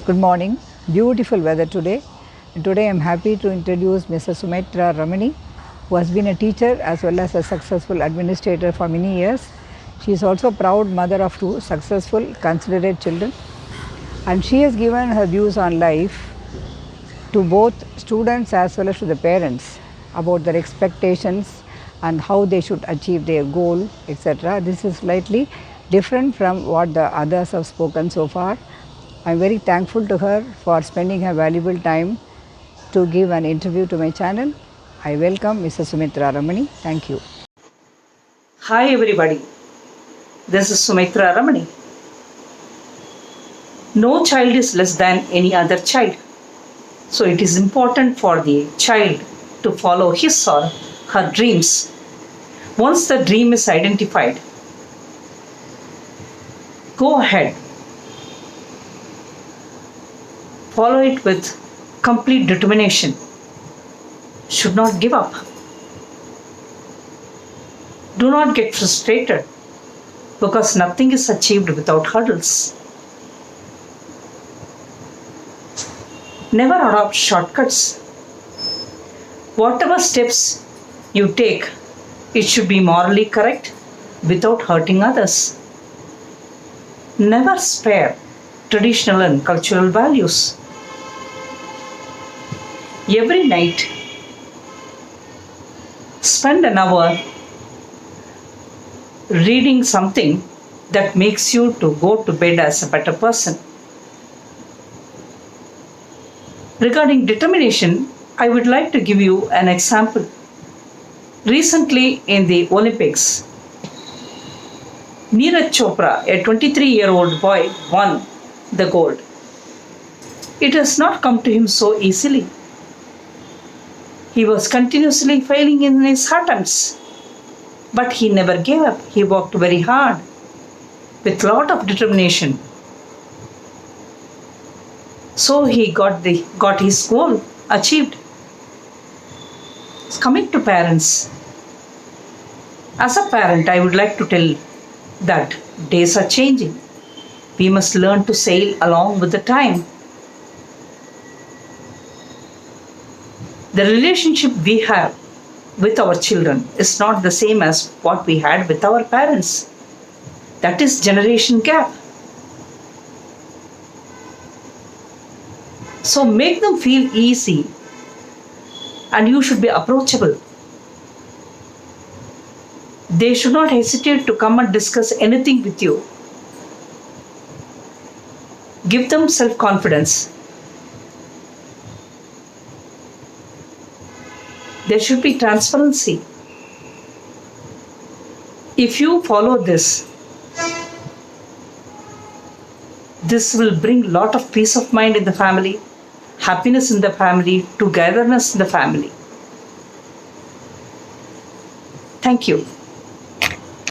Good morning. Beautiful weather today. And today I'm happy to introduce Mrs. Sumitra Ramani, who has been a teacher as well as a successful administrator for many years. She is also a proud mother of two successful, considerate children. And she has given her views on life to both students as well as to the parents about their expectations and how they should achieve their goal, etc. This is slightly different from what the others have spoken so far. I am very thankful to her for spending her valuable time to give an interview to my channel. I welcome Mrs. Sumitra Ramani. Thank you. Hi everybody, this is Sumitra Ramani. No child is less than any other child. So it is important for the child to follow his or her dreams. Once the dream is identified, go ahead. Follow it with complete determination. Should not give up. Do not get frustrated because nothing is achieved without hurdles. Never adopt shortcuts. Whatever steps you take, it should be morally correct without hurting others. Never spare traditional and cultural values. Every night, spend an hour reading something that makes you to go to bed as a better person. Regarding determination, I would like to give you an example. Recently in the Olympics, Neeraj Chopra, a 23-year-old boy, won the gold. It has not come to him so easily. He was continuously failing in his attempts, but he never gave up. He worked very hard with lot of determination. So he got his goal achieved. Coming to parents, as a parent, I would like to tell that days are changing. We must learn to sail along with the time. The relationship we have with our children is not the same as what we had with our parents. That is generation gap. So make them feel easy and you should be approachable. They should not hesitate to come and discuss anything with you. Give them self-confidence. There should be transparency. If you follow this will bring a lot of peace of mind in the family, happiness in the family, togetherness in the family. Thank you.